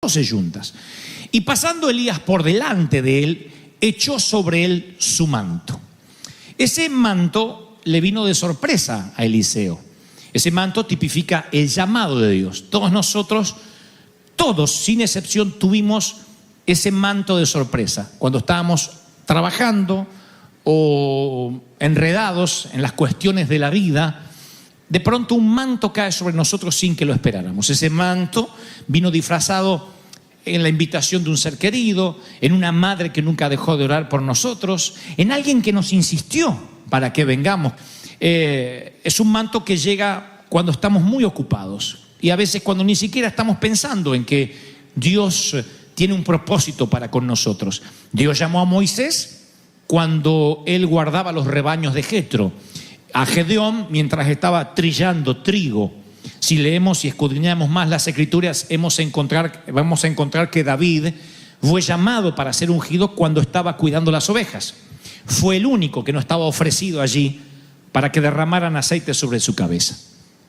12 yuntas. Y pasando Elías por delante de él, echó sobre él su manto. Ese manto le vino de sorpresa a Eliseo. Ese manto tipifica el llamado de Dios. Todos nosotros, todos sin excepción, tuvimos ese manto de sorpresa. Cuando estábamos trabajando o enredados en las cuestiones de la vida, de pronto un manto cae sobre nosotros sin que lo esperáramos. Ese manto vino disfrazado en la invitación de un ser querido, en una madre que nunca dejó de orar por nosotros, en alguien que nos insistió para que vengamos. Es un manto que llega cuando estamos muy ocupados y a veces cuando ni siquiera estamos pensando en que Dios tiene un propósito para con nosotros. Dios llamó a Moisés cuando él guardaba los rebaños de Jetro, a Gedeón mientras estaba trillando trigo. Si leemos y escudriñamos más las Escrituras, vamos a encontrar que David fue llamado para ser ungido cuando estaba cuidando las ovejas. Fue el único que no estaba ofrecido allí para que derramaran aceite sobre su cabeza.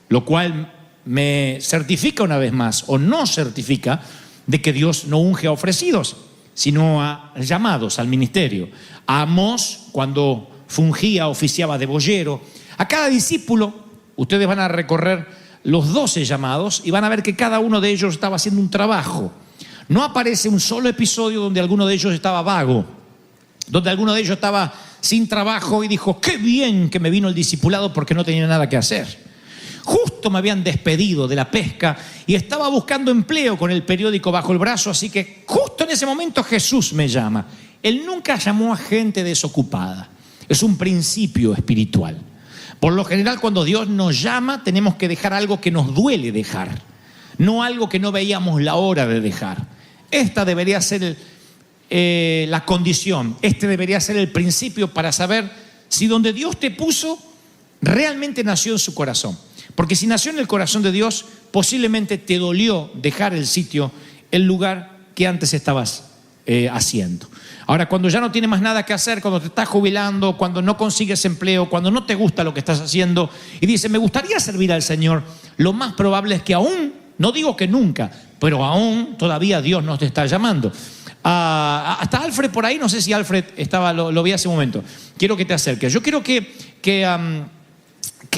Lo cual me certifica una vez más, o no certifica, de que Dios no unge a ofrecidos, sino a llamados al ministerio. A Amós, cuando fungía, oficiaba de boyero. A cada discípulo, ustedes van a recorrer los 12 llamados y van a ver que cada uno de ellos estaba haciendo un trabajo. No aparece un solo episodio donde alguno de ellos estaba vago, donde alguno de ellos estaba sin trabajo y dijo, qué bien que me vino el discipulado porque no tenía nada que hacer. Justo me habían despedido de la pesca y estaba buscando empleo con el periódico bajo el brazo, así que justo en ese momento Jesús me llama. Él nunca llamó a gente desocupada. Es un principio espiritual. Por lo general, cuando Dios nos llama, tenemos que dejar algo que nos duele dejar, no algo que no veíamos la hora de dejar. Esta debería ser la condición, este debería ser el principio para saber si donde Dios te puso realmente nació en su corazón. Porque si nació en el corazón de Dios, posiblemente te dolió dejar el sitio, el lugar que antes estabas haciendo. Ahora, cuando ya no tienes más nada que hacer, cuando te estás jubilando, cuando no consigues empleo, cuando no te gusta lo que estás haciendo y dices, me gustaría servir al Señor, lo más probable es que aún, no digo que nunca, pero aún todavía Dios nos está llamando. Hasta Alfred por ahí, no sé si Alfred estaba, lo vi hace un momento. Quiero que te acerques. Yo quiero que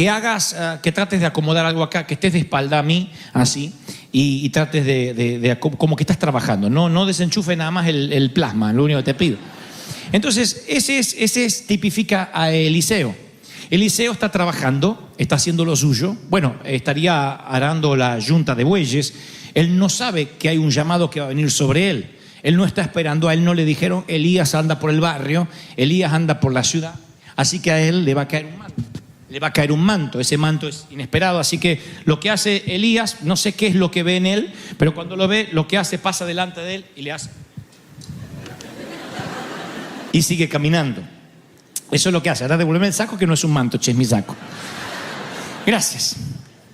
hagas, que trates de acomodar algo acá, que estés de espalda a mí, así, y trates de como que estás trabajando. No desenchufe nada más el plasma, lo único que te pido. Entonces, ese tipifica a Eliseo. Eliseo está trabajando, está haciendo lo suyo. Bueno, estaría arando la yunta de bueyes. Él no sabe que hay un llamado que va a venir sobre él. Él no está esperando, a él no le dijeron, Elías anda por el barrio, Elías anda por la ciudad. Así que a él le va a caer un manto. Le va a caer un manto, ese manto es inesperado, así que lo que hace Elías, no sé qué es lo que ve en él, pero cuando lo ve, lo que hace, pasa delante de él y le hace y sigue caminando. Eso es lo que hace. Ahora devuélveme el saco, que no es un manto, che, es mi saco. Gracias.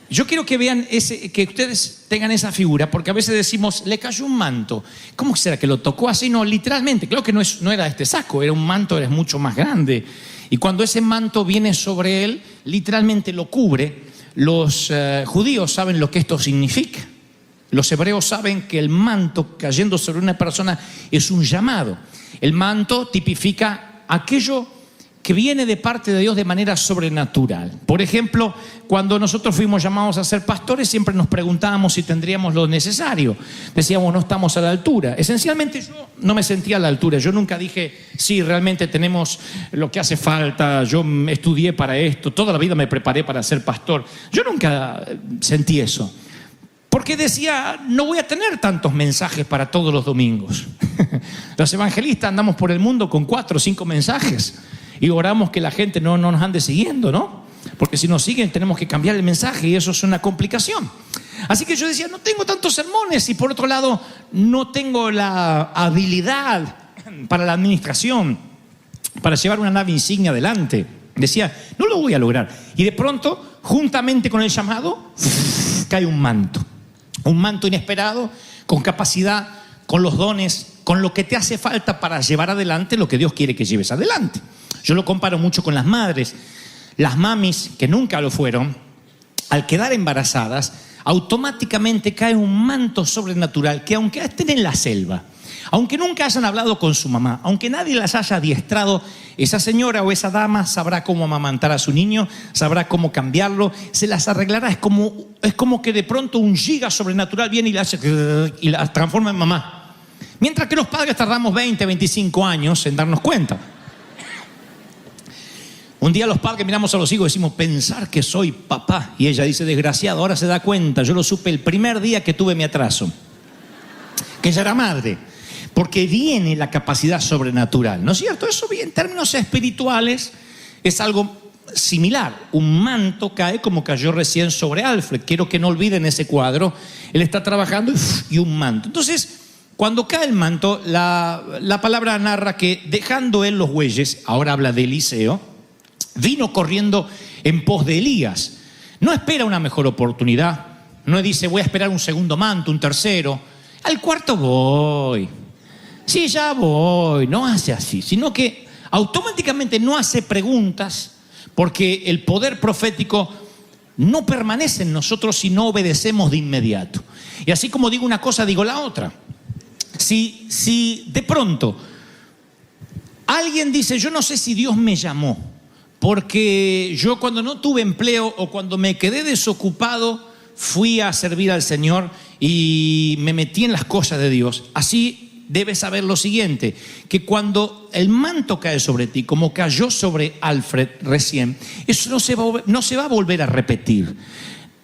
Yo quiero que vean que ustedes tengan esa figura, porque a veces decimos, le cayó un manto. ¿Cómo será que lo tocó así? No, literalmente, creo que no era este saco, era un manto, era mucho más grande. Y cuando ese manto viene sobre él, literalmente lo cubre. Los judíos saben lo que esto significa. Los hebreos saben que el manto cayendo sobre una persona es un llamado. El manto tipifica aquello que viene de parte de Dios de manera sobrenatural. Por ejemplo, cuando nosotros fuimos llamados a ser pastores, siempre nos preguntábamos si tendríamos lo necesario. Decíamos, no estamos a la altura. Esencialmente yo no me sentía a la altura. Yo nunca dije, sí, realmente tenemos lo que hace falta, yo estudié para esto, toda la vida me preparé para ser pastor. Yo nunca sentí eso. Porque decía, no voy a tener tantos mensajes para todos los domingos. Los evangelistas andamos por el mundo con 4 o 5 mensajes. Y oramos que la gente no nos ande siguiendo, ¿no? Porque si nos siguen tenemos que cambiar el mensaje y eso es una complicación. Así que yo decía, no tengo tantos sermones y por otro lado no tengo la habilidad para la administración, para llevar una nave insignia adelante. Decía, no lo voy a lograr. Y de pronto, juntamente con el llamado, cae un manto. Un manto inesperado, con capacidad, con los dones, con lo que te hace falta para llevar adelante lo que Dios quiere que lleves adelante. Yo lo comparo mucho con las madres. Las mamis, que nunca lo fueron, al quedar embarazadas, automáticamente cae un manto sobrenatural que, aunque estén en la selva, aunque nunca hayan hablado con su mamá, aunque nadie las haya adiestrado, esa señora o esa dama sabrá cómo amamantar a su niño, sabrá cómo cambiarlo, se las arreglará. Es como que de pronto un giga sobrenatural viene y la transforma en mamá. Mientras que los padres tardamos 20, 25 años en darnos cuenta. Un día los padres miramos a los hijos y decimos, pensar que soy papá. Y ella dice, desgraciado, ahora se da cuenta, yo lo supe el primer día que tuve mi atraso, que ella era madre. Porque viene la capacidad sobrenatural, ¿no es cierto? Eso en términos espirituales es algo similar. Un manto cae como cayó recién sobre Alfred. Quiero que no olviden ese cuadro. Él está trabajando y un manto. Entonces, cuando cae el manto, la palabra narra que dejando él los bueyes, ahora habla de Eliseo, vino corriendo en pos de Elías. No espera una mejor oportunidad. No dice, voy a esperar un segundo manto, un tercero. Al cuarto voy. Sí, ya voy. No hace así, sino que automáticamente no hace preguntas, porque el poder profético no permanece en nosotros si no obedecemos de inmediato. Y así como digo una cosa, digo la otra. Si de pronto alguien dice, yo no sé si Dios me llamó, porque yo cuando no tuve empleo o cuando me quedé desocupado, fui a servir al Señor y me metí en las cosas de Dios. Así debes saber lo siguiente, que cuando el manto cae sobre ti, como cayó sobre Alfred recién, eso no se va a volver a repetir.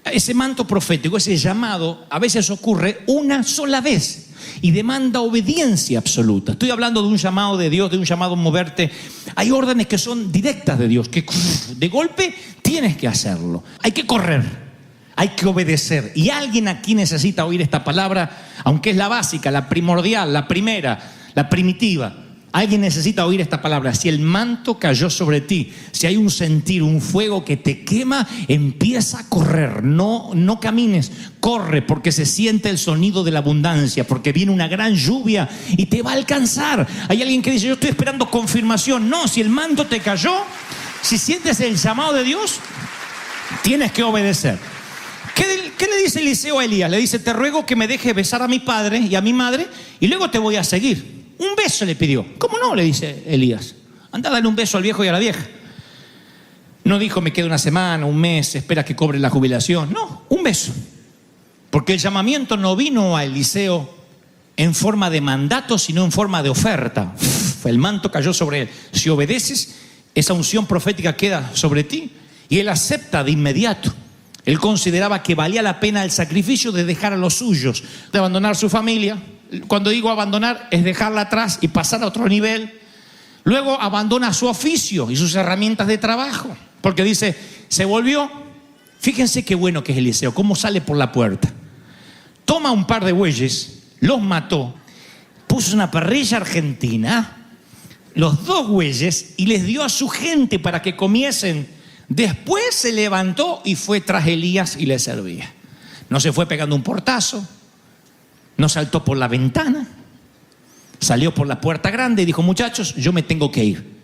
Ese manto profético, ese llamado, a veces ocurre una sola vez y demanda obediencia absoluta. Estoy hablando de un llamado de Dios, de un llamado a moverte. Hay órdenes que son directas de Dios, que de golpe tienes que hacerlo. Hay que correr. Hay que obedecer. Y alguien aquí necesita oír esta palabra, aunque es la básica, la primordial, la primera, la primitiva. Alguien necesita oír esta palabra. Si el manto cayó sobre ti, si hay un sentir, un fuego que te quema, empieza a correr. No camines, corre, porque se siente el sonido de la abundancia, porque viene una gran lluvia y te va a alcanzar. Hay alguien que dice, yo estoy esperando confirmación. No, si el manto te cayó, si sientes el llamado de Dios, tienes que obedecer. ¿Qué le dice Eliseo a Elías? Le dice, te ruego que me dejes besar a mi padre y a mi madre y luego te voy a seguir. Un beso le pidió. ¿Cómo no? Le dice Elías. Anda a darle un beso al viejo y a la vieja. No dijo, me queda una semana, un mes, espera que cobre la jubilación. No, un beso. Porque el llamamiento no vino a Eliseo en forma de mandato, sino en forma de oferta. El manto cayó sobre él. Si obedeces, esa unción profética queda sobre ti y él acepta de inmediato. Él consideraba que valía la pena el sacrificio de dejar a los suyos, de abandonar su familia. Cuando digo abandonar, es dejarla atrás y pasar a otro nivel. Luego abandona su oficio y sus herramientas de trabajo, porque dice, se volvió. Fíjense qué bueno que es Eliseo, cómo sale por la puerta. Toma un par de bueyes, los mató, puso una parrilla argentina, los 2 bueyes, y les dio a su gente para que comiesen. Después se levantó y fue tras Elías y le servía. No se fue pegando un portazo, no saltó por la ventana, salió por la puerta grande y dijo, muchachos, yo me tengo que ir.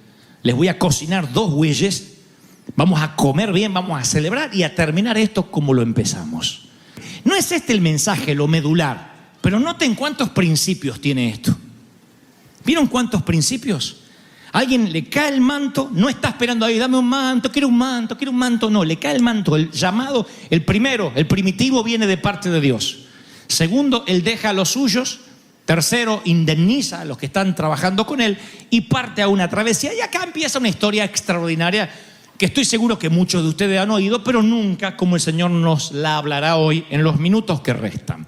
Les voy a cocinar 2 bueyes, vamos a comer bien, vamos a celebrar y a terminar esto como lo empezamos. No es este el mensaje, lo medular, pero noten cuántos principios tiene esto. ¿Vieron cuántos principios? Alguien le cae el manto, no está esperando ahí, dame un manto, quiero un manto, no, le cae el manto, el llamado, el primero, el primitivo viene de parte de Dios. Segundo, él deja a los suyos. Tercero, indemniza a los que están trabajando con él y parte a una travesía. Y acá empieza una historia extraordinaria que estoy seguro que muchos de ustedes han oído, pero nunca como el Señor nos la hablará hoy en los minutos que restan.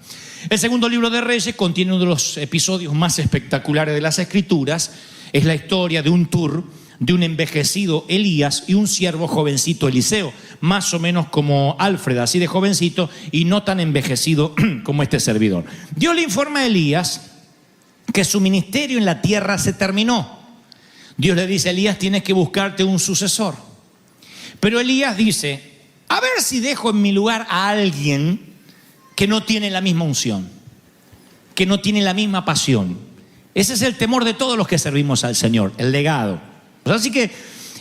El segundo libro de Reyes contiene uno de los episodios más espectaculares de las Escrituras. Es la historia de un tour de un envejecido Elías y un siervo jovencito Eliseo, más o menos como Alfred, así de jovencito y no tan envejecido como este servidor. Dios le informa a Elías que su ministerio en la tierra se terminó. Dios le dice a Elías, tienes que buscarte un sucesor. Pero Elías dice, a ver si dejo en mi lugar a alguien que no tiene la misma unción, que no tiene la misma pasión. Ese es el temor de todos los que servimos al Señor, el legado. Así que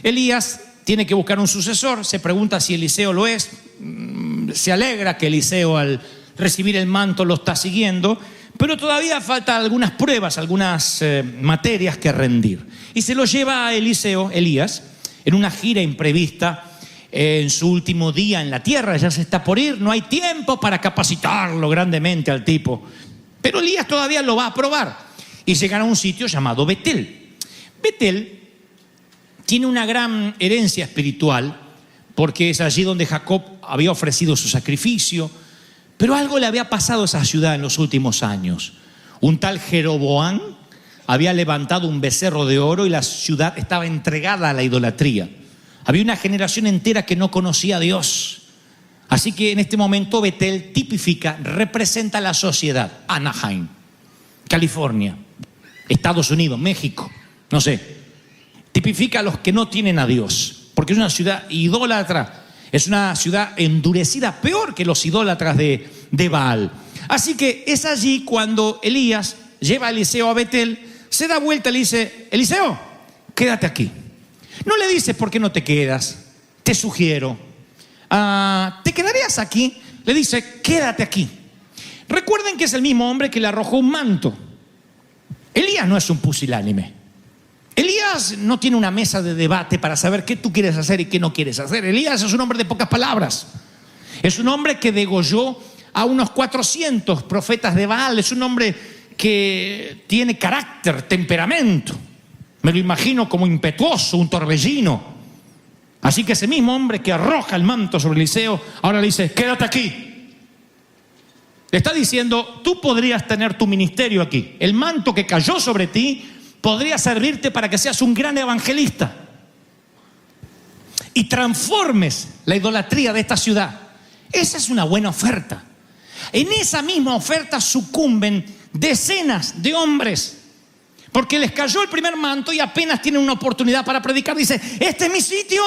Elías tiene que buscar un sucesor, se pregunta si Eliseo lo es. se alegra que Eliseo al recibir el manto lo está siguiendo, pero todavía faltan algunas pruebas, algunas materias que rendir. Y se lo lleva a Eliseo, Elías, en una gira imprevista, en su último día en la tierra, ya se está por ir, no hay tiempo para capacitarlo grandemente al tipo. Pero Elías todavía lo va a probar y llegan a un sitio llamado Betel. Betel tiene una gran herencia espiritual porque es allí donde Jacob había ofrecido su sacrificio, pero algo le había pasado a esa ciudad en los últimos años. Un tal Jeroboam había levantado un becerro de oro y la ciudad estaba entregada a la idolatría. Había una generación entera que no conocía a Dios. Así que en este momento Betel tipifica, representa la sociedad. Anaheim, California, Estados Unidos, México, no sé. Tipifica a los que no tienen a Dios, porque es una ciudad idólatra, es una ciudad endurecida, peor que los idólatras de Baal. Así que es allí cuando Elías lleva a Eliseo a Betel, se da vuelta y le dice: Eliseo, quédate aquí. No le dice: ¿por qué no te quedas? Te sugiero. ¿Te quedarías aquí? Le dice: quédate aquí. Recuerden que es el mismo hombre que le arrojó un manto. Elías no es un pusilánime. Elías no tiene una mesa de debate para saber qué tú quieres hacer y qué no quieres hacer. Elías es un hombre de pocas palabras. Es un hombre que degolló a unos 400 profetas de Baal. Es un hombre que tiene carácter, temperamento. Me lo imagino como impetuoso, un torbellino. Así que ese mismo hombre que arroja el manto sobre Eliseo, ahora le dice: quédate aquí. Le está diciendo: tú podrías tener tu ministerio aquí. El manto que cayó sobre ti podría servirte para que seas un gran evangelista y transformes la idolatría de esta ciudad. Esa es una buena oferta. En esa misma oferta sucumben decenas de hombres, porque les cayó el primer manto y apenas tienen una oportunidad para predicar. Dice: este es mi sitio.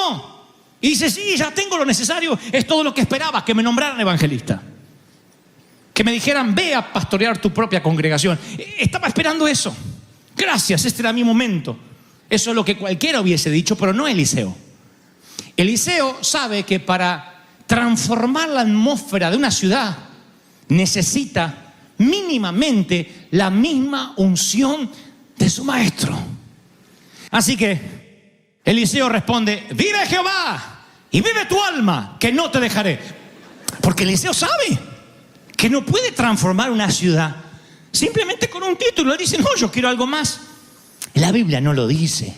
Y dice: sí, ya tengo lo necesario. Es todo lo que esperaba, que me nombraran evangelista, que me dijeran: ve a pastorear tu propia congregación. Estaba esperando eso. Gracias, este era mi momento. Eso es lo que cualquiera hubiese dicho, pero no Eliseo. Eliseo sabe que para transformar la atmósfera de una ciudad necesita mínimamente la misma unción de su maestro. Así que Eliseo responde: vive Jehová y vive tu alma, que no te dejaré. Porque Eliseo sabe que no puede transformar una ciudad simplemente con un título. Él dice: no, yo quiero algo más. La Biblia no lo dice,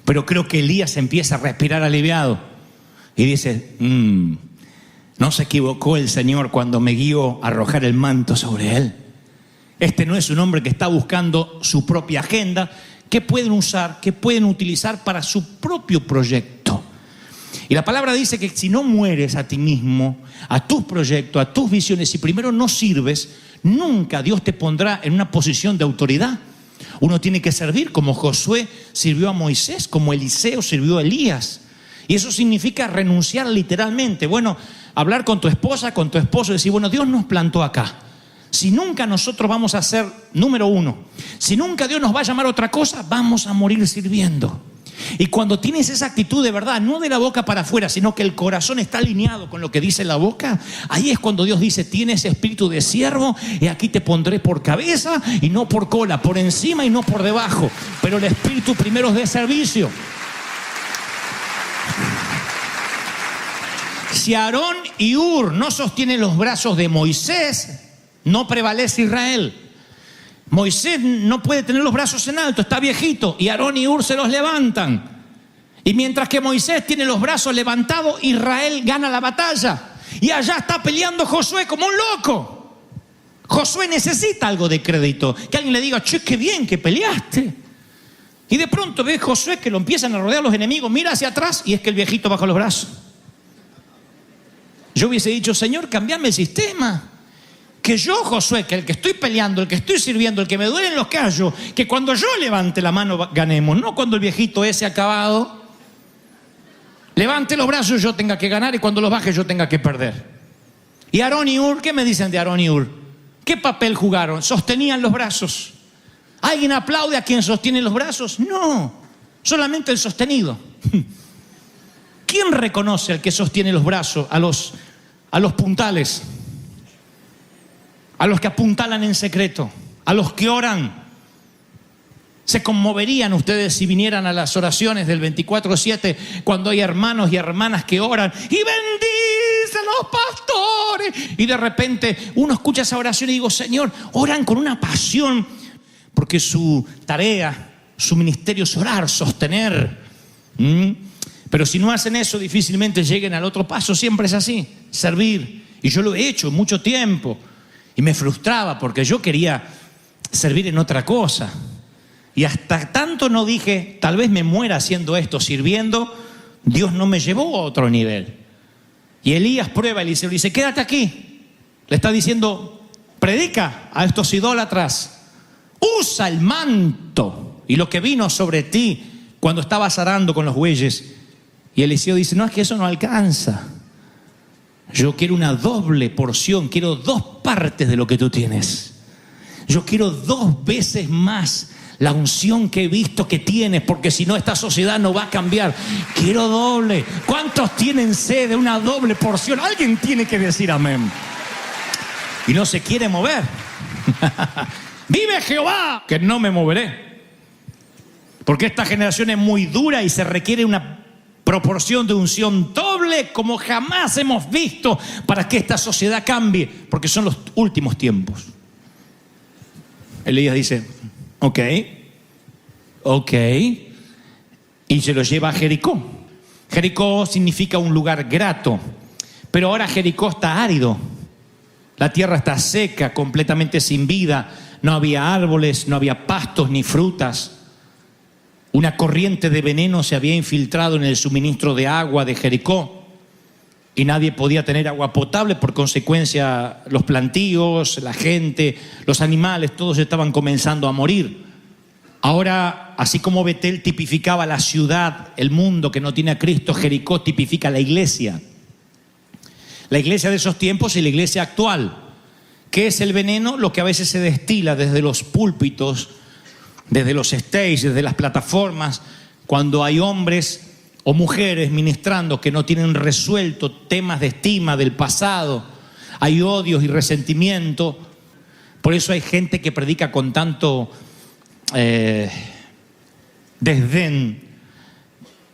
pero creo que Elías empieza a respirar aliviado y dice: no se equivocó el Señor cuando me guió a arrojar el manto sobre él. Este no es un hombre que está buscando su propia agenda, que pueden usar, que pueden utilizar para su propio proyecto. Y la palabra dice que si no mueres a ti mismo, a tus proyectos, a tus visiones, si primero no sirves, nunca Dios te pondrá en una posición de autoridad. Uno tiene que servir como Josué sirvió a Moisés, como Eliseo sirvió a Elías. Y eso significa renunciar literalmente. Bueno, hablar con tu esposa, con tu esposo y decir: bueno, Dios nos plantó acá. Si nunca nosotros vamos a ser número uno, si nunca Dios nos va a llamar a otra cosa, vamos a morir sirviendo. Y cuando tienes esa actitud de verdad, no de la boca para afuera, sino que el corazón está alineado con lo que dice la boca, ahí es cuando Dios dice: tienes espíritu de siervo y aquí te pondré por cabeza y no por cola, por encima y no por debajo. Pero el espíritu primero es de servicio. Si Aarón y Hur no sostienen los brazos de Moisés, no prevalece Israel. Moisés no puede tener los brazos en alto, está viejito, y Aarón y Hur se los levantan. Y mientras que Moisés tiene los brazos levantados, Israel gana la batalla. Y allá está peleando Josué como un loco. Josué necesita algo de crédito, que alguien le diga: che, qué bien que peleaste. Y de pronto ve Josué que lo empiezan a rodear los enemigos, mira hacia atrás y es que el viejito baja los brazos. Yo hubiese dicho: Señor, cambiame el sistema. Que yo, Josué, que el que estoy peleando, el que estoy sirviendo, el que me duelen los callos, que cuando yo levante la mano ganemos, no cuando el viejito ese acabado levante los brazos yo tenga que ganar y cuando los baje yo tenga que perder. Y Aarón y Hur, ¿qué me dicen de Aarón y Hur? ¿Qué papel jugaron? Sostenían los brazos. ¿Alguien aplaude a quien sostiene los brazos? No, solamente el sostenido. ¿Quién reconoce al que sostiene los brazos, a los a los puntales, a los que apuntalan en secreto, a los que oran. Se conmoverían ustedes si vinieran a las oraciones del 24/7 cuando hay hermanos y hermanas que oran y bendicen los pastores. Y de repente uno escucha esa oración y digo, Señor, oran con una pasión porque su tarea, su ministerio es orar, sostener. Pero si no hacen eso, difícilmente lleguen al otro paso. Siempre es así, servir. Y yo lo he hecho mucho tiempo y me frustraba porque yo quería servir en otra cosa. Y hasta tanto no dije, tal vez me muera haciendo esto, sirviendo, Dios no me llevó a otro nivel. Y Elías prueba, Eliseo, dice, quédate aquí. Le está diciendo, predica a estos idólatras, usa el manto y lo que vino sobre ti cuando estabas arando con los bueyes. Y Eliseo dice, no, es que eso no alcanza. Yo quiero una doble porción, quiero 2 partes de lo que tú tienes. Yo quiero 2 veces más la unción que he visto que tienes, porque si no esta sociedad no va a cambiar. Quiero doble. ¿Cuántos tienen sed de una doble porción? Alguien tiene que decir amén. Y no se quiere mover. Vive Jehová, que no me moveré. Porque esta generación es muy dura y se requiere una proporción de unción doble como jamás hemos visto para que esta sociedad cambie, porque son los últimos tiempos. Elías dice, ok, y se lo lleva a Jericó. Jericó significa un lugar grato, pero ahora Jericó está árido. La tierra está seca, completamente sin vida. No había árboles, no había pastos ni frutas. Una corriente de veneno se había infiltrado en el suministro de agua de Jericó y nadie podía tener agua potable. Por consecuencia, los plantíos, la gente, los animales, todos estaban comenzando a morir. Ahora, así como Betel tipificaba la ciudad, el mundo que no tiene a Cristo, Jericó tipifica la iglesia. La iglesia de esos tiempos y la iglesia actual. ¿Qué es el veneno? Lo que a veces se destila desde los púlpitos, desde los stages, desde las plataformas, cuando hay hombres o mujeres ministrando que no tienen resuelto temas de estima del pasado. Hay odios y resentimiento. Por eso hay gente que predica con tanto desdén,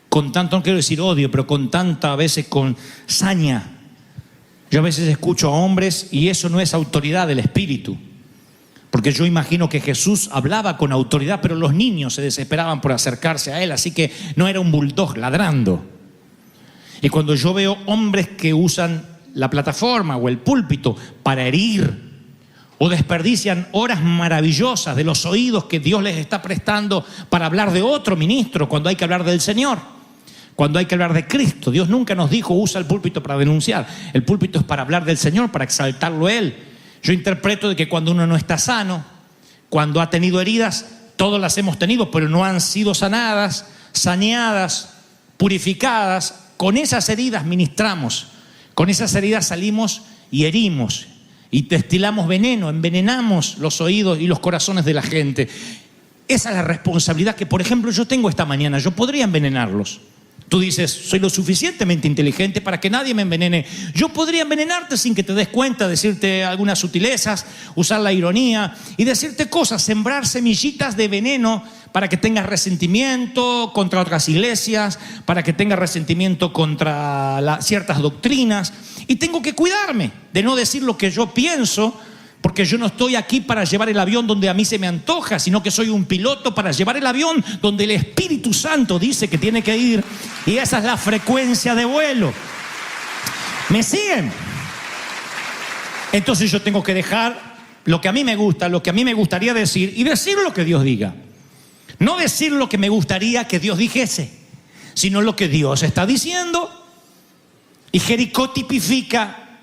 con tanto, no quiero decir odio, pero con tanta, a veces con saña. Yo a veces escucho a hombres y eso no es autoridad del Espíritu, porque yo imagino que Jesús hablaba con autoridad, pero los niños se desesperaban por acercarse a él, así que no era un bulldog ladrando. Y cuando yo veo hombres que usan la plataforma o el púlpito para herir, o desperdician horas maravillosas de los oídos que Dios les está prestando para hablar de otro ministro, cuando hay que hablar del Señor, cuando hay que hablar de Cristo. Dios nunca nos dijo, usa el púlpito para denunciar. El púlpito es para hablar del Señor, para exaltarlo a Él. Yo interpreto de que cuando uno no está sano, cuando ha tenido heridas, todos las hemos tenido, pero no han sido sanadas, saneadas, purificadas. Con esas heridas ministramos, con esas heridas salimos y herimos. Y destilamos veneno, envenenamos los oídos y los corazones de la gente. Esa es la responsabilidad que, por ejemplo, yo tengo esta mañana. Yo podría envenenarlos. Tú dices, soy lo suficientemente inteligente para que nadie me envenene. Yo podría envenenarte sin que te des cuenta, decirte algunas sutilezas, usar la ironía y decirte cosas, sembrar semillitas de veneno para que tengas resentimiento contra otras iglesias, para que tengas resentimiento contra ciertas doctrinas. Y tengo que cuidarme de no decir lo que yo pienso, porque yo no estoy aquí para llevar el avión donde a mí se me antoja, sino que soy un piloto para llevar el avión donde el Espíritu Santo dice que tiene que ir. Y esa es la frecuencia de vuelo. ¿Me siguen? Entonces yo tengo que dejar lo que a mí me gusta, lo que a mí me gustaría decir, y decir lo que Dios diga. No decir lo que me gustaría que Dios dijese, sino lo que Dios está diciendo. Y Jericó tipifica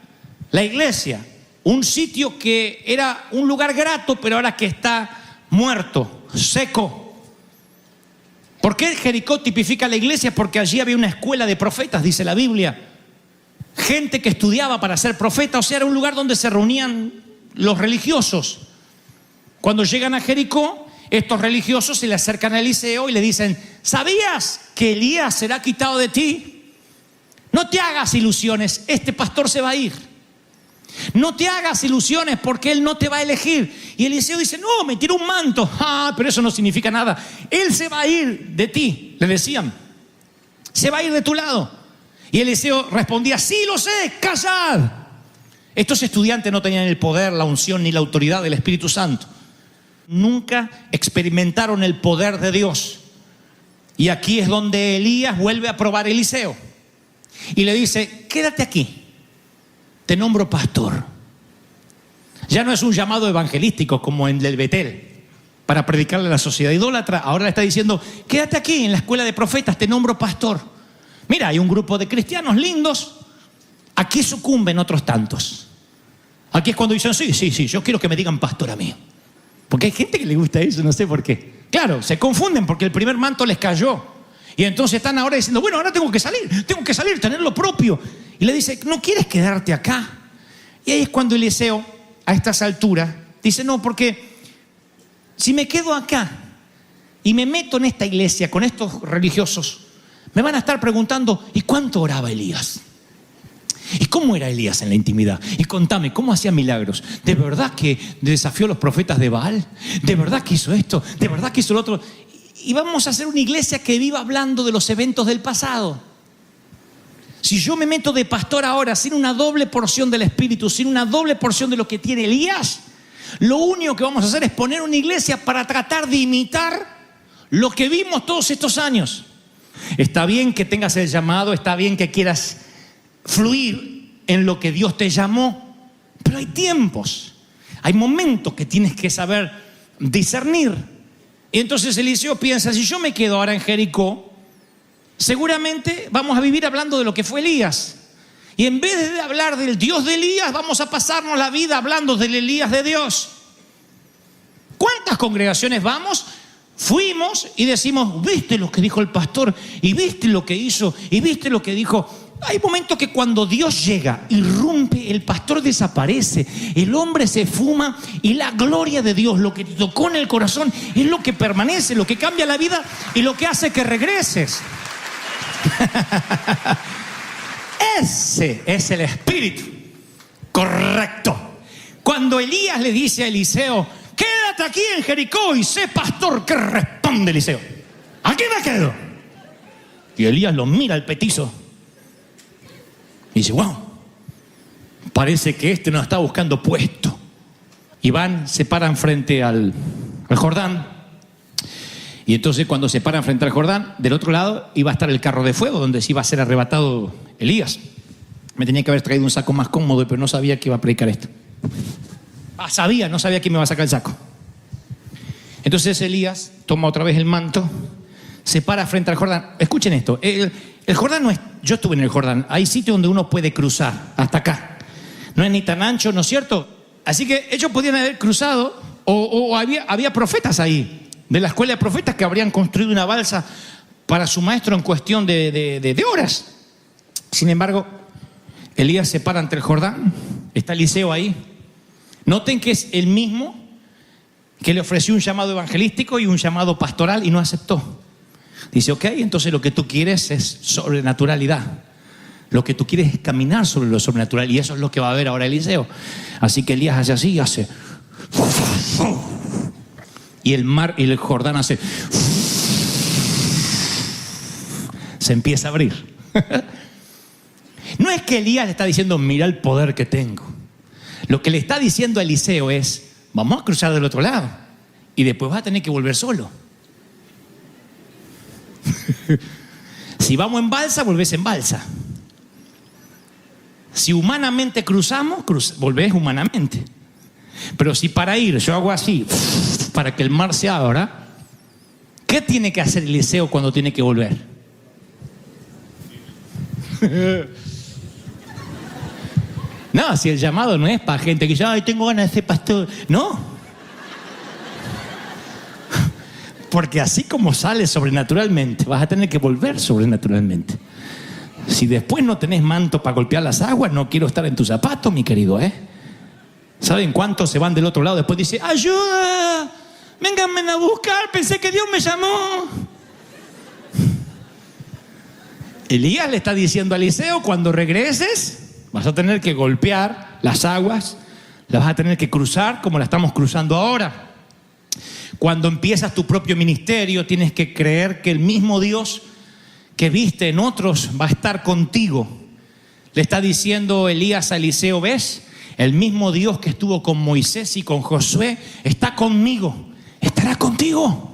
la iglesia, un sitio que era un lugar grato, pero ahora que está muerto, seco. ¿Por qué Jericó tipifica la iglesia? Porque allí había una escuela de profetas, dice la Biblia. Gente que estudiaba para ser profeta, o sea, era un lugar donde se reunían los religiosos. Cuando llegan a Jericó, estos religiosos se le acercan a Eliseo y le dicen, ¿sabías que Elías será quitado de ti? No te hagas ilusiones, este pastor se va a ir. No te hagas ilusiones porque él no te va a elegir. Y Eliseo dice, no, me tiró un manto. Pero eso no significa nada. Él se va a ir de ti, le decían. Se va a ir de tu lado. Y Eliseo respondía, sí lo sé, callad. Estos estudiantes no tenían el poder, la unción ni la autoridad del Espíritu Santo. Nunca experimentaron el poder de Dios. Y aquí es donde Elías vuelve a probar a Eliseo. Y le dice, quédate aquí, te nombro pastor. Ya no es un llamado evangelístico como en el Betel para predicarle a la sociedad idólatra. Ahora le está diciendo, quédate aquí en la escuela de profetas, te nombro pastor. Mira, hay un grupo de cristianos lindos, aquí sucumben otros tantos. Aquí es cuando dicen, sí, yo quiero que me digan pastor a mí. Porque hay gente que le gusta eso, no sé por qué. Claro, se confunden porque el primer manto les cayó. Y entonces están ahora diciendo, bueno, ahora tengo que salir, tener lo propio. Y le dice, ¿no quieres quedarte acá? Y ahí es cuando Eliseo, a estas alturas, dice, no, porque si me quedo acá y me meto en esta iglesia con estos religiosos, me van a estar preguntando, ¿y cuánto oraba Elías? ¿Y cómo era Elías en la intimidad? Y contame, ¿cómo hacía milagros? ¿De verdad que desafió a los profetas de Baal? ¿De verdad que hizo esto? ¿De verdad que hizo lo otro? Y vamos a hacer una iglesia que viva hablando de los eventos del pasado. Si yo me meto de pastor ahora sin una doble porción del Espíritu, sin una doble porción de lo que tiene Elías, lo único que vamos a hacer es poner una iglesia para tratar de imitar lo que vimos todos estos años. Está bien que tengas el llamado, está bien que quieras fluir en lo que Dios te llamó, pero hay tiempos, hay momentos que tienes que saber discernir. Y entonces Eliseo piensa, si yo me quedo ahora en Jericó, seguramente vamos a vivir hablando de lo que fue Elías. Y en vez de hablar del Dios de Elías, vamos a pasarnos la vida hablando del Elías de Dios. ¿Cuántas congregaciones vamos? Fuimos y decimos, ¿viste lo que dijo el pastor? ¿Y viste lo que hizo? ¿Y viste lo que dijo? Hay momentos que cuando Dios llega, irrumpe, el pastor desaparece, el hombre se fuma y la gloria de Dios, lo que te tocó en el corazón, es lo que permanece, lo que cambia la vida y lo que hace que regreses. Ese es el espíritu correcto. Cuando Elías le dice a Eliseo, quédate aquí en Jericó y sé pastor, ¿qué responde Eliseo? Aquí me quedo. Y Elías lo mira al petizo y dice, wow, parece que este nos está buscando puesto. Y van, se paran frente al Jordán. Y entonces cuando se paran frente al Jordán, del otro lado iba a estar el carro de fuego donde se iba a ser arrebatado Elías. Me tenía que haber traído un saco más cómodo, pero no sabía que iba a predicar esto. No sabía quién me iba a sacar el saco. Entonces Elías toma otra vez el manto, se para frente al Jordán. Escuchen esto, el Jordán no es, yo estuve en el Jordán, hay sitios donde uno puede cruzar hasta acá. No es ni tan ancho, ¿no es cierto? Así que ellos podían haber cruzado, o había profetas ahí, de la escuela de profetas que habrían construido una balsa para su maestro en cuestión de horas. Sin embargo, Elías se para ante el Jordán, está Eliseo ahí. Noten que es el mismo que le ofreció un llamado evangelístico y un llamado pastoral y no aceptó. Dice, ok, entonces lo que tú quieres es sobrenaturalidad. Lo que tú quieres es caminar sobre lo sobrenatural y eso es lo que va a ver ahora Eliseo. Así que Elías hace así, hace... Y el mar y el Jordán hace... Se empieza a abrir. No es que Elías le está diciendo, mira el poder que tengo. Lo que le está diciendo a Eliseo es, vamos a cruzar del otro lado y después vas a tener que volver solo. Si vamos en balsa, volvés en balsa. Si humanamente cruzamos, volvés humanamente. Pero si para ir yo hago así, para que el mar se abra, ¿qué tiene que hacer Eliseo cuando tiene que volver? No, si el llamado no es para gente que dice, ay, tengo ganas de ser pastor. No. Porque así como sales sobrenaturalmente, vas a tener que volver sobrenaturalmente. Si después no tenés manto para golpear las aguas, no quiero estar en tus zapatos, mi querido, ¿Saben cuántos se van del otro lado? Después dice, ayuda, vénganme a buscar, pensé que Dios me llamó. Elías le está diciendo a Eliseo, cuando regreses, vas a tener que golpear las aguas, las vas a tener que cruzar como la estamos cruzando ahora. Cuando empiezas tu propio ministerio, tienes que creer que el mismo Dios que viste en otros va a estar contigo. Le está diciendo Elías a Eliseo, ¿ves? El mismo Dios que estuvo con Moisés y con Josué está conmigo, estará contigo.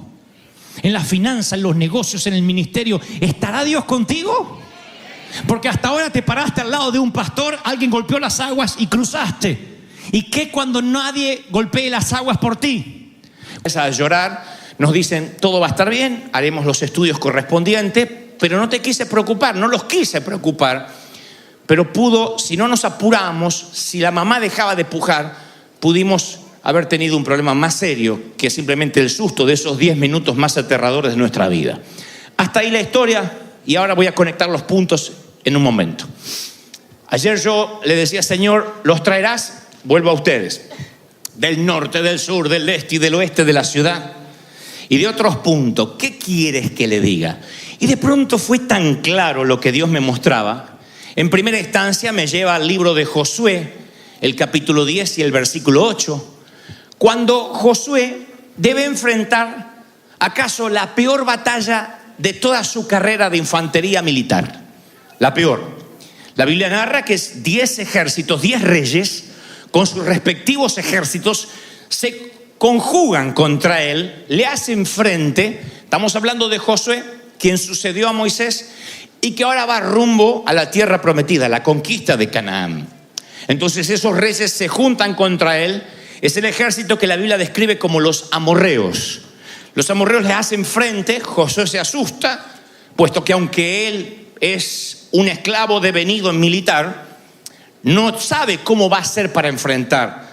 En la finanza, en los negocios, en el ministerio, ¿estará Dios contigo? Porque hasta ahora te paraste al lado de un pastor, alguien golpeó las aguas y cruzaste. ¿Y qué cuando nadie golpee las aguas por ti? Empieza a llorar, nos dicen, todo va a estar bien, haremos los estudios correspondientes, pero no te quise preocupar, no los quise preocupar. Pero pudo, si no nos apuramos, si la mamá dejaba de pujar, pudimos haber tenido un problema más serio que simplemente el susto de esos 10 minutos más aterradores de nuestra vida. Hasta ahí la historia, y ahora voy a conectar los puntos en un momento. Ayer yo le decía, Señor, ¿los traerás? Vuelvo a ustedes. Del norte, del sur, del este y del oeste de la ciudad. Y de otros puntos. ¿Qué quieres que le diga? Y de pronto fue tan claro lo que Dios me mostraba. En primera instancia me lleva al libro de Josué, el capítulo 10 y el versículo 8, cuando Josué debe enfrentar acaso la peor batalla de toda su carrera de infantería militar. La peor. La Biblia narra que 10 ejércitos, 10 reyes, con sus respectivos ejércitos, se conjugan contra él, le hacen frente. Estamos hablando de Josué, quien sucedió a Moisés, y que ahora va rumbo a la tierra prometida, la conquista de Canaán. Entonces esos reyes se juntan contra él. Es el ejército que la Biblia describe como los amorreos. Los amorreos le hacen frente. Josué se asusta, puesto que aunque él es un esclavo devenido en militar, no sabe cómo va a ser para enfrentar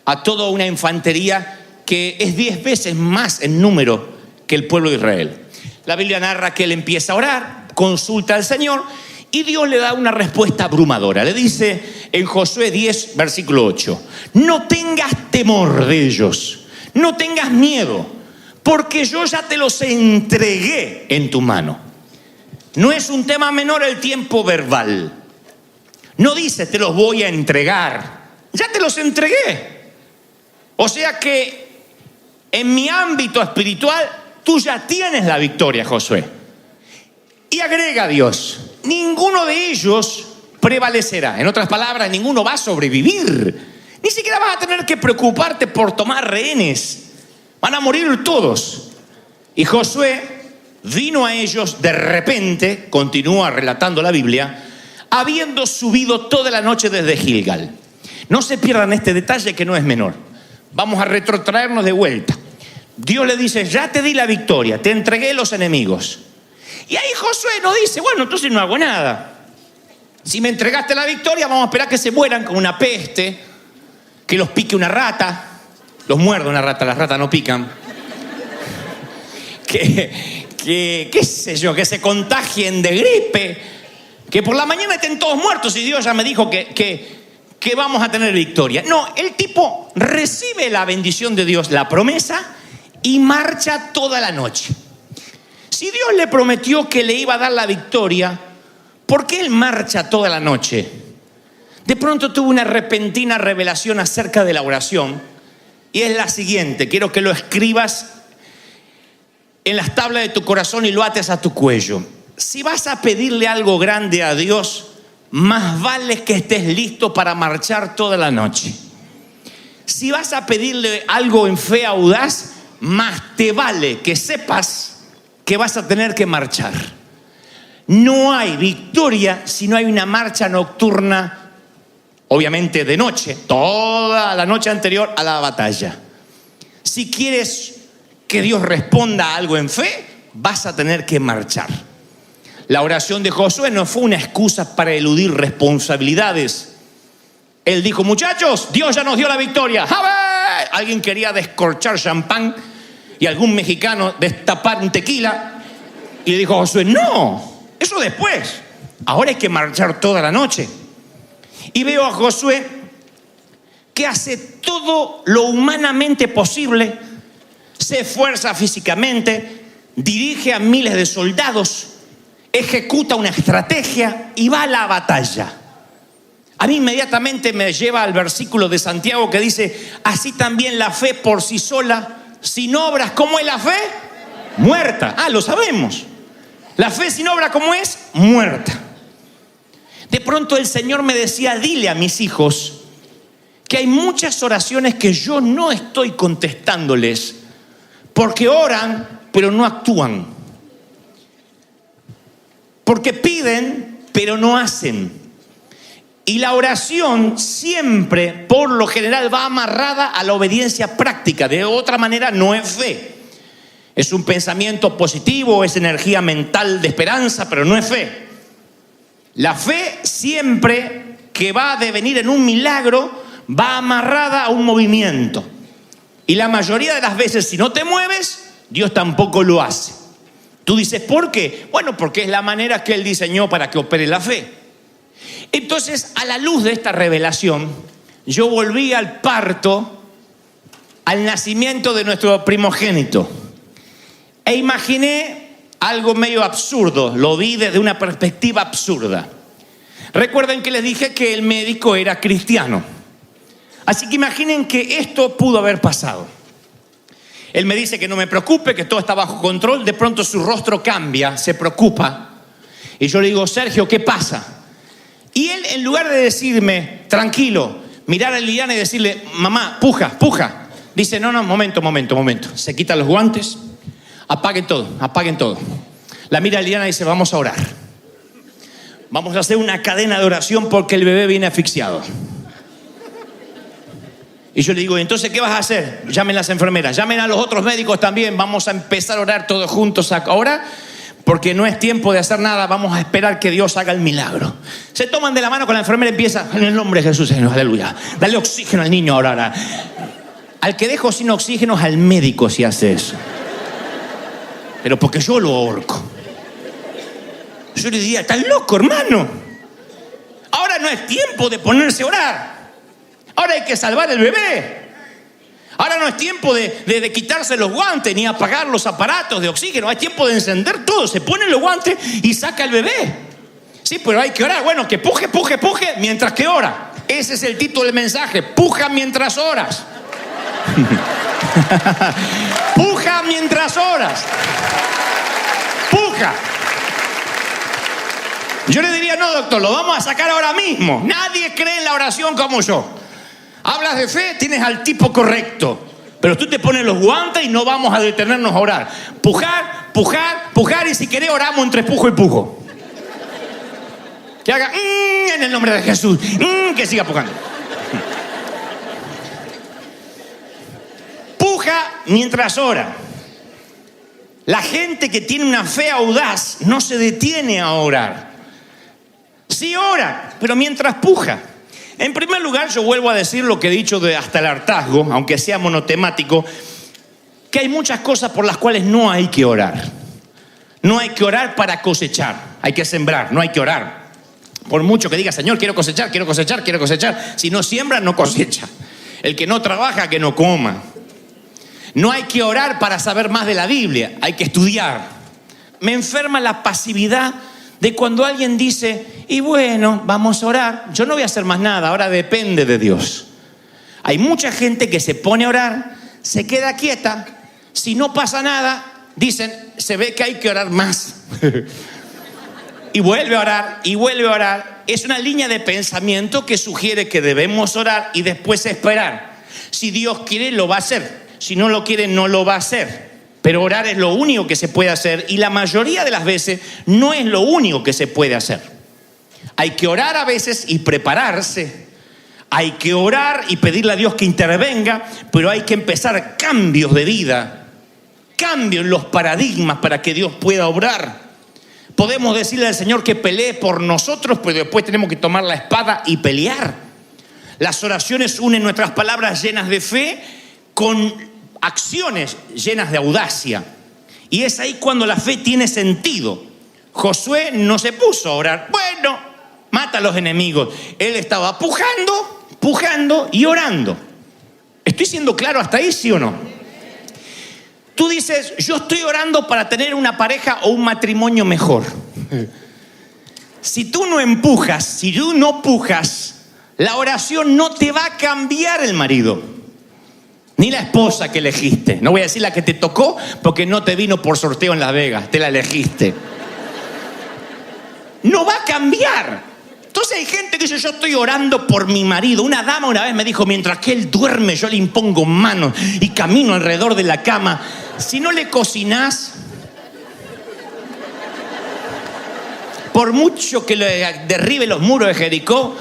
a toda una infantería que es 10 veces más en número que el pueblo de Israel. La Biblia narra que él empieza a orar, consulta al Señor y Dios le da una respuesta abrumadora. Le dice en Josué 10, versículo 8, no tengas temor de ellos, no tengas miedo, porque yo ya te los entregué en tu mano. No es un tema menor el tiempo verbal. No dice te los voy a entregar, ya te los entregué. O sea que en mi ámbito espiritual tú ya tienes la victoria, Josué. Y agrega Dios, ninguno de ellos prevalecerá. En otras palabras, ninguno va a sobrevivir. Ni siquiera vas a tener que preocuparte por tomar rehenes. Van a morir todos. Y Josué vino a ellos de repente, continúa relatando la Biblia, habiendo subido toda la noche desde Gilgal. No se pierdan este detalle que no es menor. Vamos a retrotraernos de vuelta. Dios le dice, ya te di la victoria, te entregué los enemigos. Y ahí Josué nos dice, bueno, entonces no hago nada. Si me entregaste la victoria, vamos a esperar que se mueran con una peste, que los pique una rata. Los muerde una rata, las ratas no pican. Qué sé yo, que se contagien de gripe, que por la mañana estén todos muertos y Dios ya me dijo que vamos a tener victoria. No, el tipo recibe la bendición de Dios, la promesa, y marcha toda la noche. Si Dios le prometió que le iba a dar la victoria, ¿por qué él marcha toda la noche? De pronto tuvo una repentina revelación acerca de la oración, y es la siguiente. Quiero que lo escribas en las tablas de tu corazón y lo ates a tu cuello. Si vas a pedirle algo grande a Dios, más vale que estés listo para marchar toda la noche. Si vas a pedirle algo en fe audaz, más te vale que sepas que vas a tener que marchar. No hay victoria si no hay una marcha nocturna, obviamente de noche, toda la noche anterior a la batalla. Si quieres que Dios responda a algo en fe, vas a tener que marchar. La oración de Josué no fue una excusa para eludir responsabilidades. Él dijo, muchachos, Dios ya nos dio la victoria. ¡Javé! Alguien quería descorchar champán y algún mexicano destapar un tequila. Y le dijo a Josué, no, eso después. Ahora hay que marchar toda la noche. Y veo a Josué que hace todo lo humanamente posible, se esfuerza físicamente, dirige a miles de soldados, ejecuta una estrategia y va a la batalla. A mí inmediatamente me lleva al versículo de Santiago que dice: así también la fe por sí sola, sin obras, ¿cómo es la fe? Muerta. Lo sabemos. La fe sin obra, ¿cómo es? Muerta. De pronto el Señor me decía: dile a mis hijos que hay muchas oraciones que yo no estoy contestándoles porque oran pero no actúan, porque piden pero no hacen. Y la oración siempre, por lo general, va amarrada a la obediencia práctica. De otra manera no es fe. Es un pensamiento positivo, es energía mental de esperanza, pero no es fe. La fe siempre que va a devenir en un milagro va amarrada a un movimiento. Y la mayoría de las veces, si no te mueves, Dios tampoco lo hace. Tú dices, ¿por qué? Bueno, porque es la manera que Él diseñó para que opere la fe. Entonces, a la luz de esta revelación, yo volví al parto, al nacimiento de nuestro primogénito. E imaginé algo medio absurdo, lo vi desde una perspectiva absurda. Recuerden que les dije que el médico era cristiano. Así que imaginen que esto pudo haber pasado. Él me dice que no me preocupe, que todo está bajo control. De pronto su rostro cambia, se preocupa. Y yo le digo, Sergio, ¿qué pasa? Y él, en lugar de decirme, tranquilo, mirar a Liliana y decirle, mamá, puja, puja, dice, no, momento. Se quita los guantes, apaguen todo. La mira a Liliana y dice, vamos a orar. Vamos a hacer una cadena de oración porque el bebé viene asfixiado. Y yo le digo, entonces, ¿qué vas a hacer? Llamen a las enfermeras, llamen a los otros médicos también. Vamos a empezar a orar todos juntos ahora, porque no es tiempo de hacer nada. Vamos a esperar que Dios haga el milagro. Se toman de la mano con la enfermera y empieza, en el nombre de Jesús, Señor, aleluya. Dale oxígeno al niño ahora. Al que dejo sin oxígeno es al médico si hace eso. Pero porque yo lo ahorco. Yo le diría, estás loco, hermano. Ahora no es tiempo de ponerse a orar. Ahora hay que salvar el bebé. Ahora no es tiempo de quitarse los guantes ni apagar los aparatos de oxígeno. Hay tiempo de encender todo. Se ponen los guantes y saca el bebé. Sí, pero hay que orar. Bueno, que puje mientras que ora. Ese es el título del mensaje. Puja mientras oras. Puja mientras oras. Puja. Yo le diría, no, doctor, lo vamos a sacar ahora mismo. Nadie cree en la oración como yo. Hablas de fe, tienes al tipo correcto. Pero tú te pones los guantes y no vamos a detenernos a orar. Pujar y si querés oramos entre pujo y pujo. Que haga en el nombre de Jesús. Que siga pujando. Puja mientras ora. La gente que tiene una fe audaz no se detiene a orar. Sí ora, pero mientras puja. En primer lugar, yo vuelvo a decir lo que he dicho hasta el hartazgo, aunque sea monotemático, que hay muchas cosas por las cuales no hay que orar. No hay que orar para cosechar, hay que sembrar, no hay que orar. Por mucho que diga, Señor, quiero cosechar. Si no siembra, no cosecha. El que no trabaja, que no coma. No hay que orar para saber más de la Biblia, hay que estudiar. Me enferma la pasividad de cuando alguien dice, y bueno, vamos a orar, yo no voy a hacer más nada, ahora depende de Dios. Hay mucha gente que se pone a orar, se queda quieta, si no pasa nada, dicen, se ve que hay que orar más. Y vuelve a orar, Es una línea de pensamiento que sugiere que debemos orar y después esperar. Si Dios quiere, lo va a hacer. Si no lo quiere, no lo va a hacer. Pero orar es lo único que se puede hacer y la mayoría de las veces no es lo único que se puede hacer. Hay que orar a veces y prepararse. Hay que orar y pedirle a Dios que intervenga, pero hay que empezar cambios de vida, cambios en los paradigmas para que Dios pueda obrar. Podemos decirle al Señor que pelee por nosotros, pero después tenemos que tomar la espada y pelear. Las oraciones unen nuestras palabras llenas de fe con acciones llenas de audacia. Y es ahí cuando la fe tiene sentido. Josué no se puso a orar, bueno, mata a los enemigos. Él estaba pujando y orando. ¿Estoy siendo claro hasta ahí, sí o no? Tú dices, yo estoy orando para tener una pareja o un matrimonio mejor. Si tú no empujas, si tú no pujas, la oración no te va a cambiar el marido, ni la esposa que elegiste. No voy a decir la que te tocó, porque no te vino por sorteo en Las Vegas, te la elegiste. No va a cambiar. Entonces hay gente que dice, yo estoy orando por mi marido. Una dama una vez me dijo, mientras que él duerme, yo le impongo manos y camino alrededor de la cama. Si no le cocinás, por mucho que le derribe los muros de Jericó,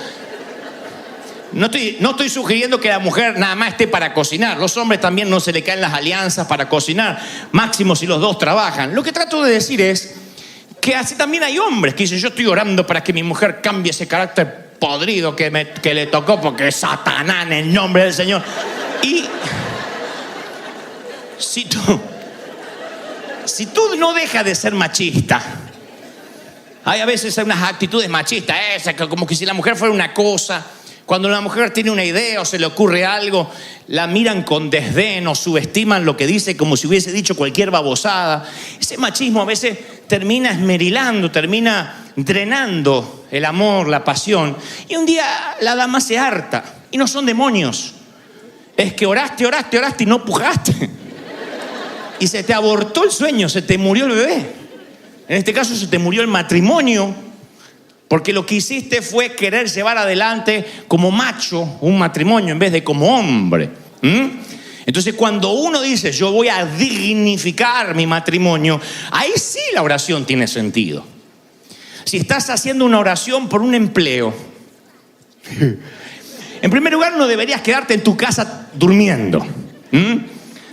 no estoy sugiriendo que la mujer nada más esté para cocinar. Los hombres también no se le caen las alianzas para cocinar, máximo si los dos trabajan. Lo que trato de decir es que así también hay hombres que dicen, yo estoy orando para que mi mujer cambie ese carácter podrido que le tocó, porque es Satanás en el nombre del Señor. Y si tú no dejas de ser machista, hay a veces unas actitudes machistas, como que si la mujer fuera una cosa. Cuando la mujer tiene una idea o se le ocurre algo, la miran con desdén o subestiman lo que dice como si hubiese dicho cualquier babosada. Ese machismo a veces termina esmerilando, termina drenando el amor, la pasión. Y un día la dama se harta. Y no son demonios. Es que oraste y no pujaste. Y se te abortó el sueño, se te murió el bebé. En este caso se te murió el matrimonio. Porque lo que hiciste fue querer llevar adelante como macho un matrimonio en vez de como hombre. Entonces cuando uno dice, yo voy a dignificar mi matrimonio, ahí sí la oración tiene sentido. Si estás haciendo una oración por un empleo, en primer lugar no deberías quedarte en tu casa durmiendo.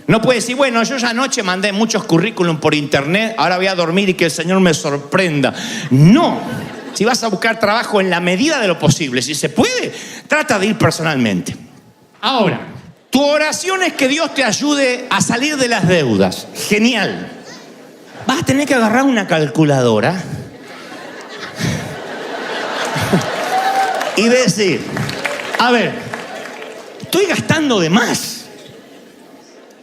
No puedes decir, bueno, yo ya anoche mandé muchos currículum por internet, ahora voy a dormir y que el Señor me sorprenda. No. Si vas a buscar trabajo en la medida de lo posible, si se puede, trata de ir personalmente. Ahora, tu oración es que Dios te ayude a salir de las deudas. Genial. Vas a tener que agarrar una calculadora y decir, a ver, estoy gastando de más.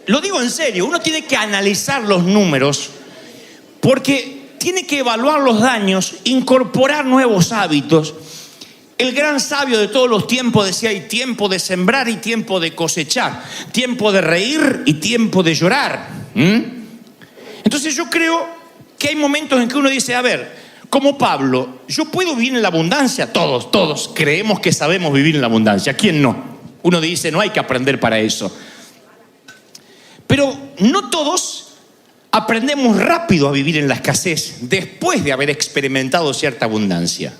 Lo digo en serio, uno tiene que analizar los números porque tiene que evaluar los daños, incorporar nuevos hábitos. El gran sabio de todos los tiempos decía, hay tiempo de sembrar y tiempo de cosechar, tiempo de reír y tiempo de llorar. Entonces yo creo que hay momentos en que uno dice, a ver, como Pablo, yo puedo vivir en la abundancia. Todos creemos que sabemos vivir en la abundancia. ¿Quién no? Uno dice, no hay que aprender para eso. Pero no todos aprendemos rápido a vivir en la escasez después de haber experimentado cierta abundancia.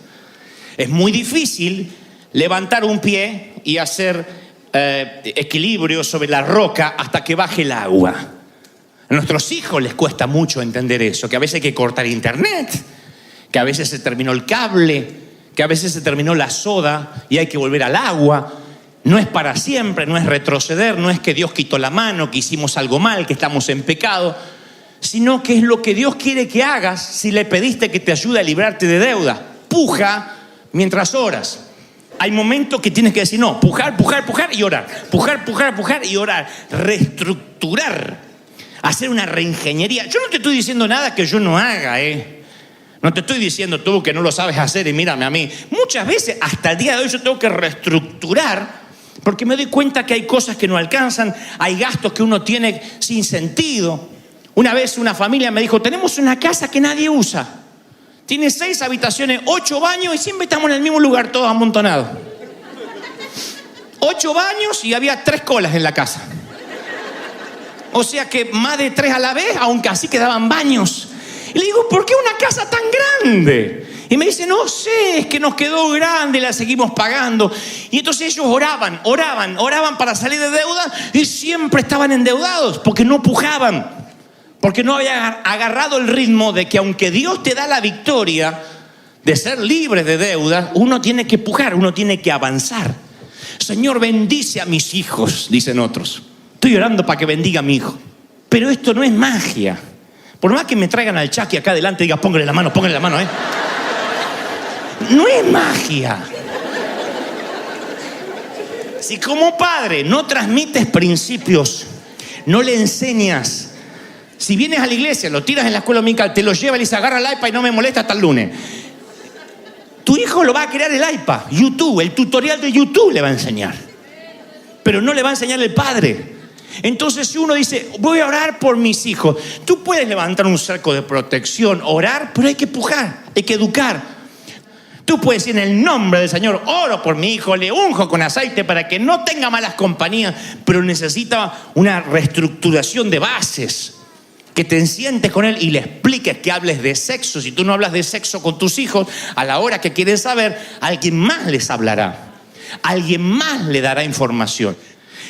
Es muy difícil levantar un pie y hacer equilibrio sobre la roca hasta que baje el agua. A nuestros hijos les cuesta mucho entender eso, que a veces hay que cortar internet, que a veces se terminó el cable, que a veces se terminó la soda y hay que volver al agua. No es para siempre, no es retroceder, no es que Dios quitó la mano, que hicimos algo mal, que estamos en pecado, sino que es lo que Dios quiere que hagas si le pediste que te ayude a librarte de deuda. Puja mientras oras. Hay momentos que tienes que decir, no, pujar y orar. Pujar y orar. Reestructurar. Hacer una reingeniería. Yo no te estoy diciendo nada que yo no haga, No te estoy diciendo tú que no lo sabes hacer y mírame a mí. Muchas veces, hasta el día de hoy, yo tengo que reestructurar porque me doy cuenta que hay cosas que no alcanzan, hay gastos que uno tiene sin sentido. Una vez una familia me dijo, tenemos una casa que nadie usa. Tiene 6 habitaciones, 8 baños y siempre estamos en el mismo lugar, todos amontonados. 8 baños y había 3 colas en la casa. O sea que más de 3 a la vez, aunque así quedaban baños. Y le digo, ¿por qué una casa tan grande? Y me dice, no sé, es que nos quedó grande y la seguimos pagando. Y entonces ellos oraban para salir de deuda y siempre estaban endeudados porque no pujaban. Porque no había agarrado el ritmo de que aunque Dios te da la victoria de ser libre de deuda, uno tiene que pujar, uno tiene que avanzar. Señor, bendice a mis hijos, dicen otros. Estoy orando para que bendiga a mi hijo. Pero esto no es magia. Por más que me traigan al Chucky acá adelante y diga, póngale la mano, No es magia. Si como padre no transmites principios, no le enseñas Si vienes a la iglesia, lo tiras en la escuela dominical, te lo lleva y le dice, agarra el iPad y no me molesta hasta el lunes. Tu hijo lo va a crear el iPad, YouTube, el tutorial de YouTube le va a enseñar. Pero no le va a enseñar el padre. Entonces, si uno dice, voy a orar por mis hijos, tú puedes levantar un cerco de protección, orar, pero hay que empujar, hay que educar. Tú puedes decir en el nombre del Señor, oro por mi hijo, le unjo con aceite para que no tenga malas compañías, pero necesita una reestructuración de bases. Que te sientes con él y le expliques, que hables de sexo. Si tú no hablas de sexo con tus hijos, a la hora que quieren saber, alguien más les hablará. Alguien más le dará información.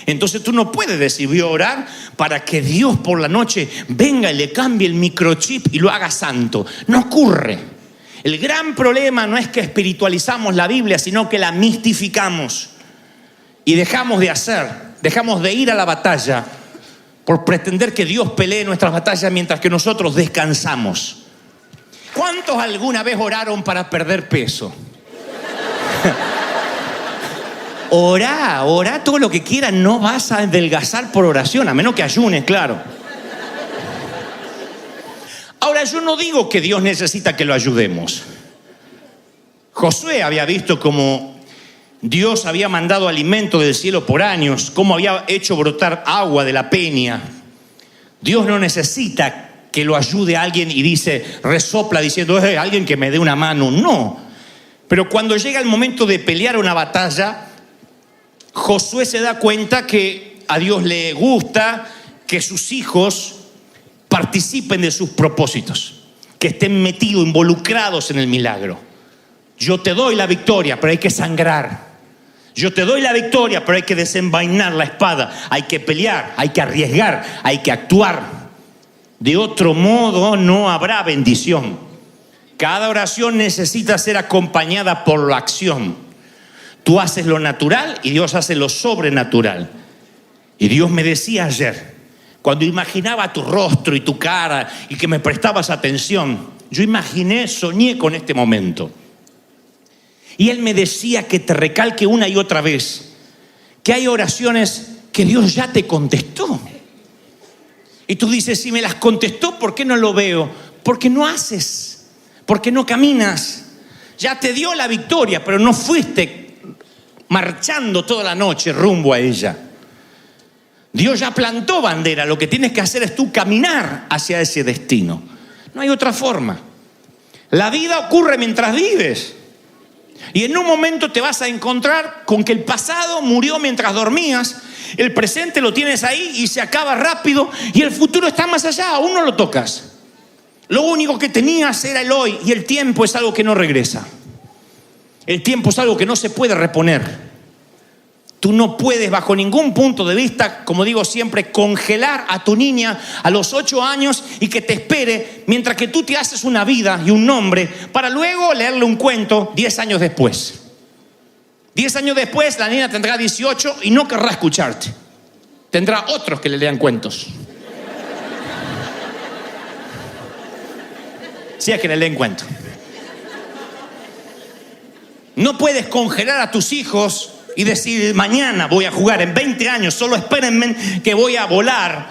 Entonces tú no puedes decir, voy a orar para que Dios por la noche venga y le cambie el microchip y lo haga santo. No ocurre. El gran problema no es que espiritualizamos la Biblia, sino que la mistificamos. Y dejamos de ir a la batalla por pretender que Dios pelee nuestras batallas mientras que nosotros descansamos. ¿Cuántos alguna vez oraron para perder peso? Orá todo lo que quieras, no vas a adelgazar por oración, a menos que ayunes, claro. Ahora, yo no digo que Dios necesita que lo ayudemos. Josué había visto cómo Dios había mandado alimento del cielo por años, cómo había hecho brotar agua de la peña. Dios no necesita que lo ayude a alguien y resopla diciendo, alguien que me dé una mano. No. Pero cuando llega el momento de pelear una batalla, Josué se da cuenta que a Dios le gusta que sus hijos participen de sus propósitos, que estén metidos, involucrados en el milagro. Yo te doy la victoria, pero hay que sangrar. Yo te doy la victoria, pero hay que desenvainar la espada. Hay que pelear, hay que arriesgar, hay que actuar. De otro modo no habrá bendición. Cada oración necesita ser acompañada por la acción. Tú haces lo natural y Dios hace lo sobrenatural. Y Dios me decía ayer, cuando imaginaba tu rostro y tu cara y que me prestabas atención, yo soñé con este momento. Y Él me decía que te recalque una y otra vez que hay oraciones que Dios ya te contestó. Y tú dices, si me las contestó, ¿por qué no lo veo? Porque no haces, porque no caminas. Ya te dio la victoria, pero no fuiste marchando toda la noche rumbo a ella. Dios ya plantó bandera, lo que tienes que hacer es tú caminar hacia ese destino. No hay otra forma. La vida ocurre mientras vives. Y en un momento te vas a encontrar con que el pasado murió mientras dormías, el presente lo tienes ahí y se acaba rápido, y el futuro está más allá, aún no lo tocas. Lo único que tenías era el hoy, y el tiempo es algo que no regresa. El tiempo es algo que no se puede reponer. Tú no puedes bajo ningún punto de vista, como digo siempre, congelar a tu niña a los 8 años y que te espere mientras que tú te haces una vida y un nombre para luego leerle un cuento 10 años después. 10 años después la niña tendrá 18 y no querrá escucharte. Tendrá otros que le lean cuentos. Si es que le leen cuentos. No puedes congelar a tus hijos y decir, mañana voy a jugar, en 20 años, solo espérenme que voy a volar.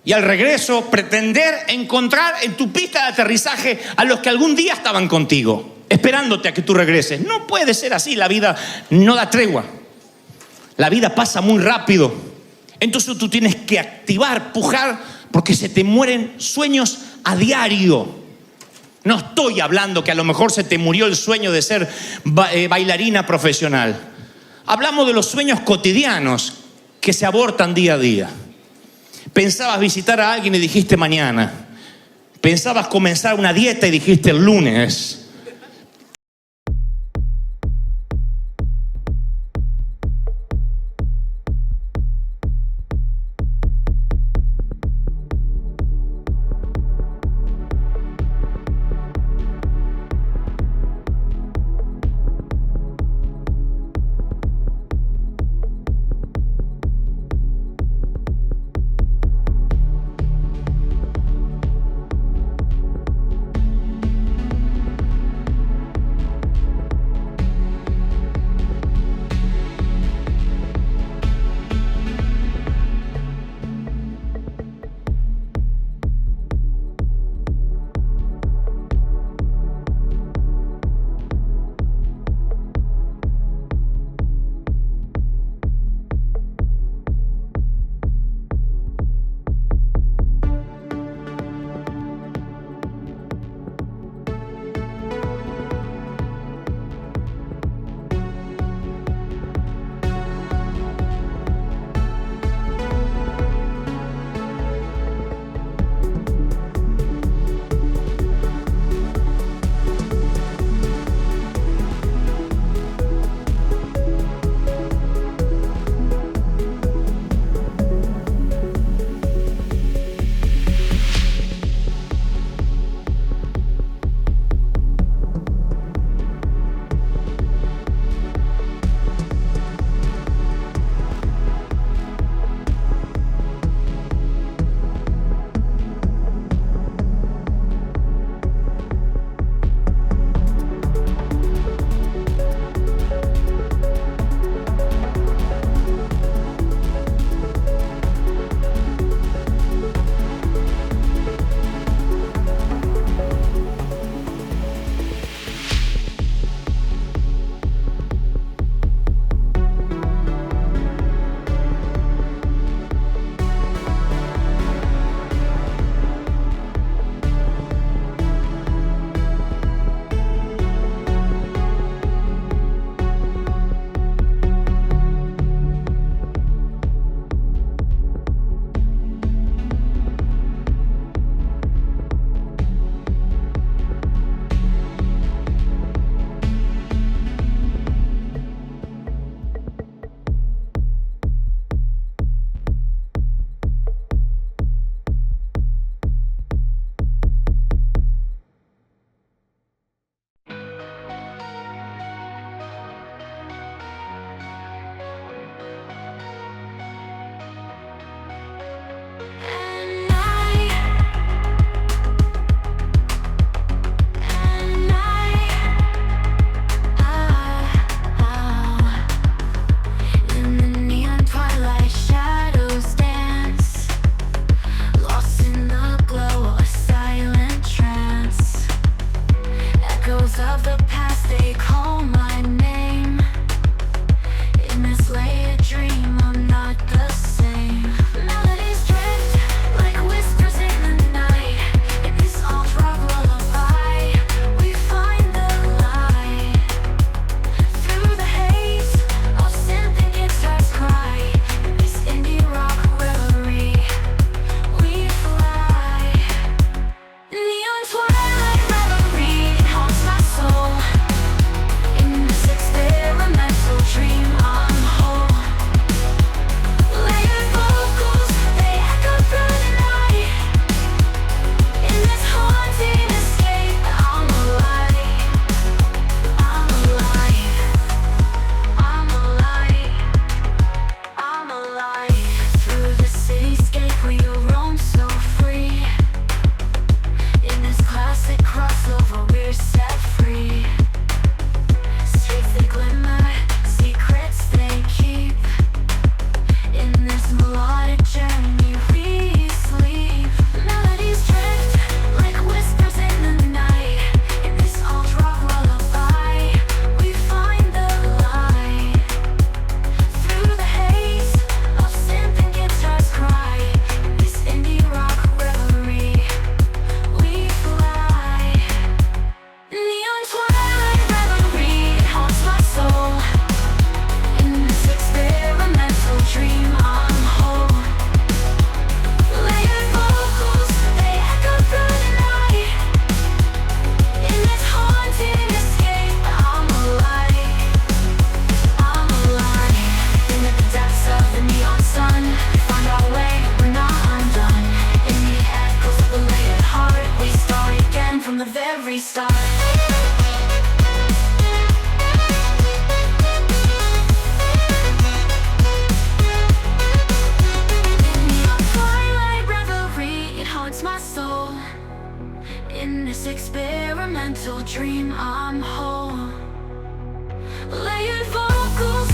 Y al regreso pretender encontrar en tu pista de aterrizaje a los que algún día estaban contigo, esperándote a que tú regreses. No puede ser así, la vida no da tregua. La vida pasa muy rápido. Entonces tú tienes que activar, pujar, porque se te mueren sueños a diario. No estoy hablando que a lo mejor se te murió el sueño de ser bailarina profesional. Hablamos de los sueños cotidianos que se abortan día a día. Pensabas visitar a alguien y dijiste mañana. Pensabas comenzar una dieta y dijiste el lunes. restart. Twilight reverie, it haunts my soul. In this experimental dream, I'm whole. Layered vocals